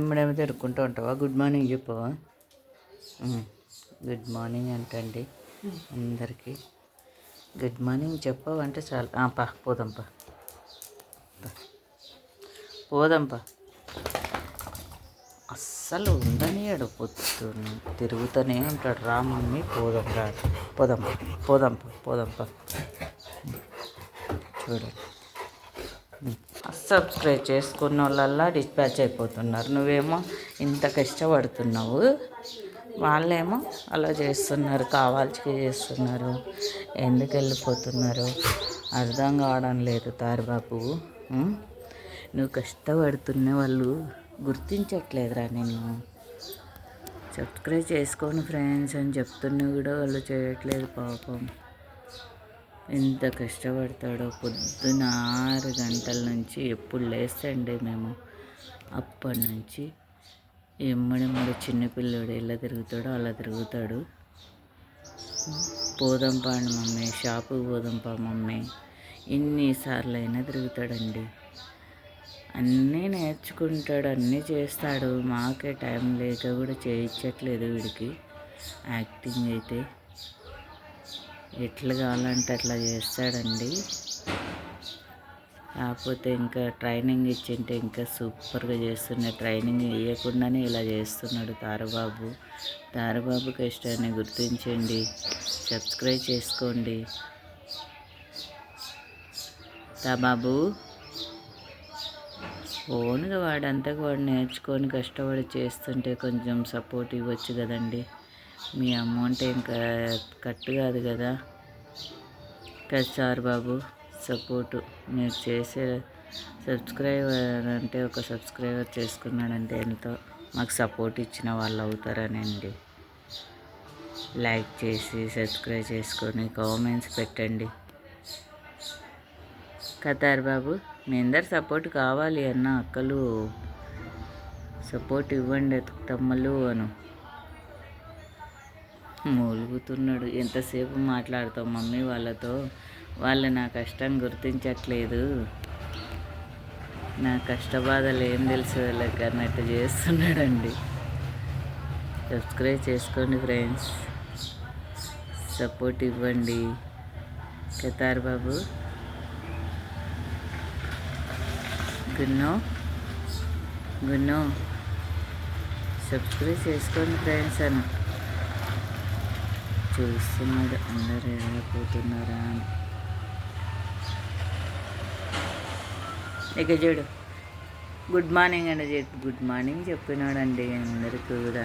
ఎమ్మడేమో తిరుక్కుంటూ ఉంటావా? Good morning చెప్పవా? Good morning అంటండి అందరికీ. గుడ్ మార్నింగ్ చెప్పావంటే చాలు. పోదాంపా పోదాంపా. అస్సలు ఉండనియాడు, పొద్దున్న తిరుగుతూనే ఉంటాడు. రా మమ్మీ పోదాం, రా పోదాంపా పోదాంపా పోదాంపా. చూడండి, సబ్స్క్రైబ్ చేసుకున్న వాళ్ళల్లా డిస్పాచ్ అయిపోతున్నారు. నువ్వేమో ఇంత కష్టపడుతున్నావు, వాళ్ళేమో అలా చేస్తున్నారు, కావాల్సి చేస్తున్నారు. ఎందుకు వెళ్ళిపోతున్నారు అర్థం కావడం లేదు తారబాబు. నువ్వు కష్టపడుతున్న వాళ్ళు గుర్తించట్లేదురా నిన్ను. సబ్స్క్రైబ్ చేసుకోండి ఫ్రెండ్స్ అని చెప్తున్నా కూడా వాళ్ళు చేయట్లేదు పాపం. ఎంత కష్టపడతాడో. పొద్దున్న 6 గంటల నుంచి ఎప్పుడు లేస్తండి మేము, అప్పటి నుంచి ఎమ్మడెమ్మడి చిన్నపిల్లడు ఎలా తిరుగుతాడో అలా తిరుగుతాడు. పోదాంపా అండి మమ్మీ, షాపుకి పోదాంపా మమ్మీ, ఎన్నిసార్లు అయినా తిరుగుతాడండి. అన్నీ నేర్చుకుంటాడు, అన్నీ చేస్తాడు. మాకే టైం లేక కూడా చేయించట్లేదు వీడికి. యాక్టింగ్ అయితే ఎట్లా కావాలంటే అట్లా చేస్తాడండి. కాకపోతే ఇంకా ట్రైనింగ్ ఇచ్చింటే ఇంకా సూపర్గా చేస్తున్నాడు. ట్రైనింగ్ ఇవ్వకుండానే ఇలా చేస్తున్నాడు తారబాబు. తారబాబు కష్టాన్ని గుర్తించండి, సబ్స్క్రైబ్ చేసుకోండి. బాబు ఓన్గా వాడంతకు వాడు నేర్చుకొని కష్టపడి చేస్తుంటే కొంచెం సపోర్ట్ ఇవ్వచ్చు కదండి. మీ అమౌంట్ ఇంకా కట్ కాదు కదా సార్ బాబు. సపోర్టు మీరు చేసే సబ్స్క్రైబర్ అంటే, ఒక సబ్స్క్రైబర్ చేసుకున్నాడంటే ఎంతో మాకు సపోర్ట్ ఇచ్చిన వాళ్ళు అవుతారనండి. లైక్ చేసి సబ్స్క్రైబ్ చేసుకొని కామెంట్స్ పెట్టండి కతార్ బాబు. మీ అందరు సపోర్ట్ కావాలి అన్న అక్కలు, సపోర్ట్ ఇవ్వండి తమ్ముళ్ళు అను. మూలుగుతున్నాడు. ఎంతసేపు మాట్లాడతావు మమ్మీ వాళ్ళతో, వాళ్ళు నా కష్టం గుర్తించట్లేదు, నా కష్టబాధలు ఏం తెలుసు వాళ్ళకి అన్నట్టు చేస్తున్నాడండి. సబ్స్క్రైబ్ చేసుకోండి ఫ్రెండ్స్, సపోర్ట్ ఇవ్వండి కతార్ బాబు. గున్నో సబ్స్క్రైబ్ చేసుకోండి ఫ్రెండ్స్ అని చూస్తున్నాడు. అందరూ వెళ్ళిపోతున్నారా అని. ఇక చూడు, గుడ్ మార్నింగ్ అండి, గుడ్ మార్నింగ్ చెప్పినాడండి అందరికీ కూడా.